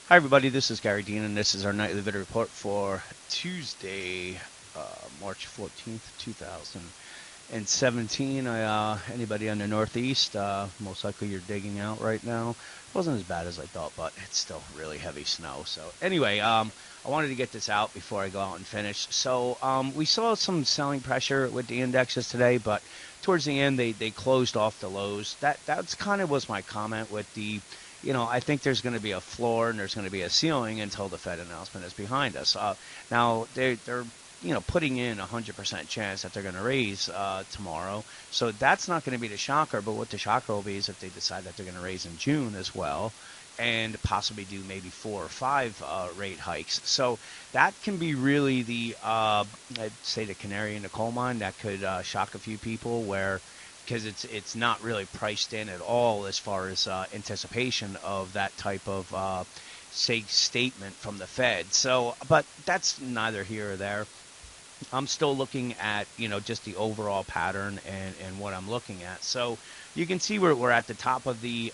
Hi, everybody. This is Gary Dean, and this is our nightly video report for Tuesday, March 14th, 2017. Anybody on the Northeast, most likely you're digging out right now. It wasn't as bad as I thought, but it's still really heavy snow. So, anyway, I wanted to get this out before I go out and finish. So, we saw some selling pressure with the indexes today, but towards the end, they closed off the lows. That's kind of was my comment with the I think there's going to be a floor and there's going to be a ceiling until the Fed announcement is behind us. Now they're putting in a 100% chance that they're going to raise tomorrow, so that's not going to be the shocker. But what the shocker will be is if they decide that they're going to raise in June as well, and possibly do maybe 4 or 5 rate hikes. So that can be really I'd say the canary in the coal mine that could shock a few people where because it's not really priced in at all as far as anticipation of that type of say statement from the Fed. So, but that's neither here or there. I'm still looking at just the overall pattern and what I'm looking at. So you can see we're at the top of the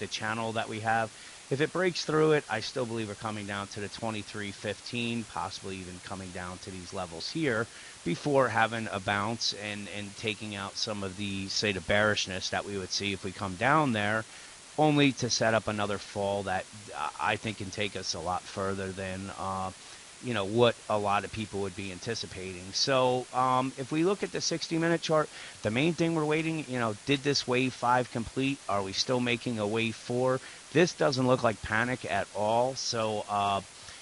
channel that we have. If it breaks through it, I still believe we're coming down to the 23.15, possibly even coming down to these levels here before having a bounce and taking out some of the, say, the bearishness that we would see if we come down there, only to set up another fall that I think can take us a lot further than what a lot of people would be anticipating. So if we look at the 60-minute chart, the main thing we're waiting, did this wave 5 complete? Are we still making a wave 4? This doesn't look like panic at all. So,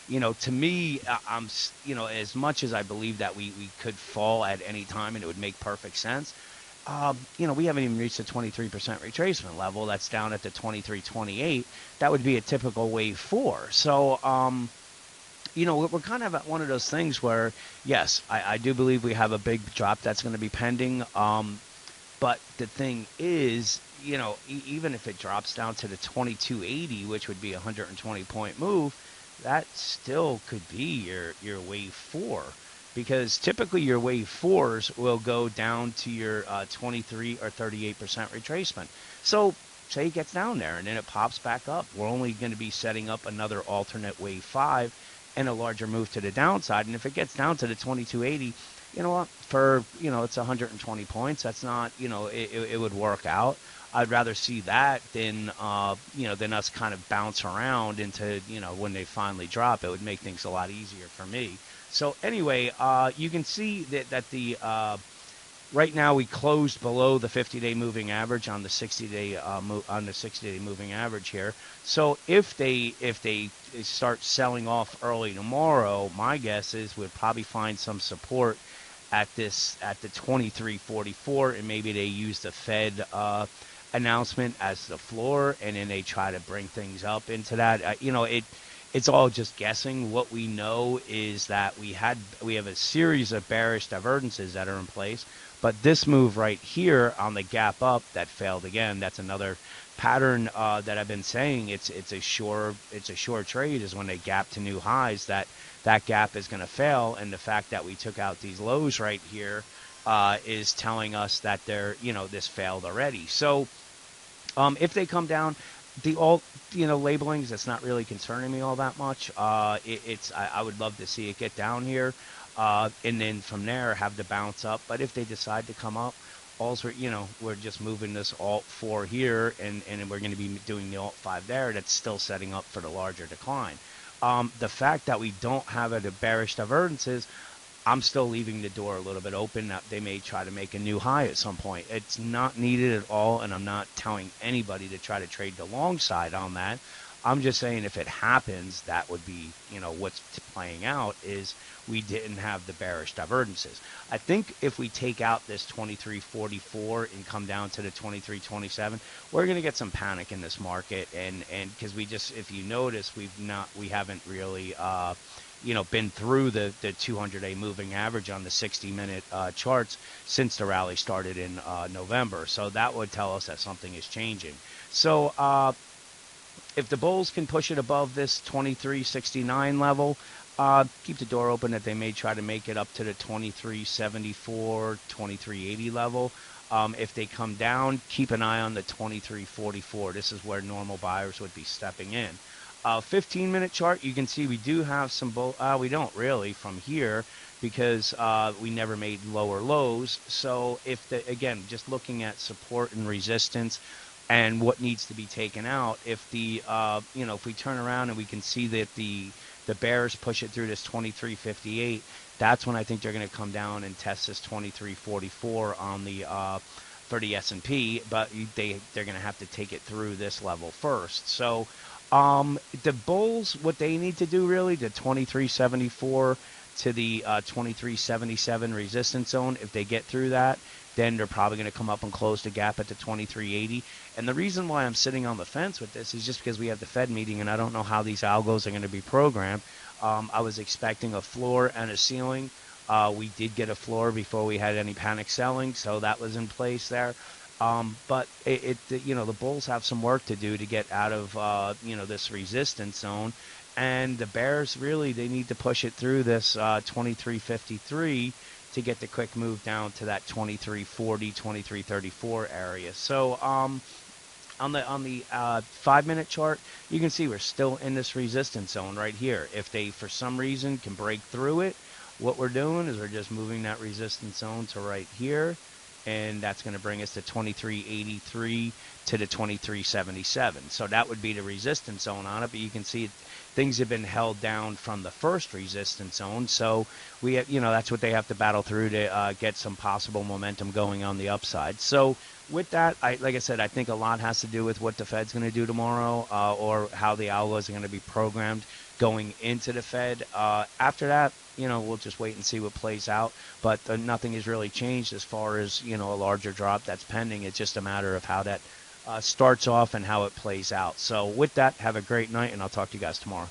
to me, as much as I believe that we could fall at any time and it would make perfect sense, we haven't even reached the 23% retracement level. That's down at the 23.28. That would be a typical wave 4. So, we're kind of at one of those things where, yes, I do believe we have a big drop that's going to be pending. But the thing is, even if it drops down to the 2280, which would be a 120-point move, that still could be your wave 4. Because typically your wave 4s will go down to your 23 or 38% retracement. So say it gets down there and then it pops back up. We're only going to be setting up another alternate wave 5 and a larger move to the downside. And if it gets down to the 2280, you know what? It's 120 points. That's not, it would work out. I'd rather see that than us kind of bounce around into, when they finally drop. It would make things a lot easier for me. So anyway, you can see that the right now we closed below the 50-day moving average on the 60-day moving average here. So if they start selling off early tomorrow, my guess is we'll probably find some support at the 23.44, and maybe they use the Fed announcement as the floor, and then they try to bring things up into that. It's all just guessing. What we know is that we have a series of bearish divergences that are in place, but this move right here on the gap up that failed again, that's another pattern that I've been saying. It's a sure trade is when they gap to new highs, that gap is going to fail, and the fact that we took out these lows right here is telling us that this failed already. So if they come down, the alt labelings, that's not really concerning me all that much. I would love to see it get down here, and then from there have the bounce up. But if they decide to come up, also we're just moving this alt 4 here, and we're going to be doing the alt 5 there. That's still setting up for the larger decline. The fact that we don't have a bearish divergences, I'm still leaving the door a little bit open that they may try to make a new high at some point. It's not needed at all, and I'm not telling anybody to try to trade the long side on that. I'm just saying if it happens, that would be, what's playing out is we didn't have the bearish divergences. I think if we take out this 23.44 and come down to the 23.27, we're going to get some panic in this market, and because if you notice, we haven't really been through the 200-day moving average on the 60-minute charts since the rally started in November. So that would tell us that something is changing. So if the bulls can push it above this 23.69 level, keep the door open that they may try to make it up to the 23.74, 23.80 level. If they come down, keep an eye on the 2344. This is where normal buyers would be stepping in. 15-minute chart, you can see we do have some we don't really from here because we never made lower lows. So if again, just looking at support and resistance and what needs to be taken out, if the if we turn around and we can see that the bears push it through this 2358, that's when I think they're going to come down and test this 2344 on the for the S&P, but they're going to have to take it through this level first. So the bulls, what they need to do really, the 2374 to the 2377 resistance zone, if they get through that, then they're probably going to come up and close the gap at the 2380. And the reason why I'm sitting on the fence with this is just because we have the Fed meeting, and I don't know how these algos are going to be programmed. I was expecting a floor and a ceiling. We did get a floor before we had any panic selling, so that was in place there. But the bulls have some work to do to get out of this resistance zone, and the bears really, they need to push it through this 2353 to get the quick move down to that 2340, 2334 area. So on the 5-minute chart, you can see we're still in this resistance zone right here. If they for some reason can break through it, what we're doing is we're just moving that resistance zone to right here, and that's going to bring us to 2383 to the 2377. So that would be the resistance zone on it, but you can see things have been held down from the first resistance zone. So we have, that's what they have to battle through to get some possible momentum going on the upside. So with that, like I said, I think a lot has to do with what the Fed's going to do tomorrow, or how the algos are going to be programmed going into the Fed. After that, we'll just wait and see what plays out. But nothing has really changed as far as, a larger drop that's pending. It's just a matter of how that starts off and how it plays out. So with that, have a great night, and I'll talk to you guys tomorrow.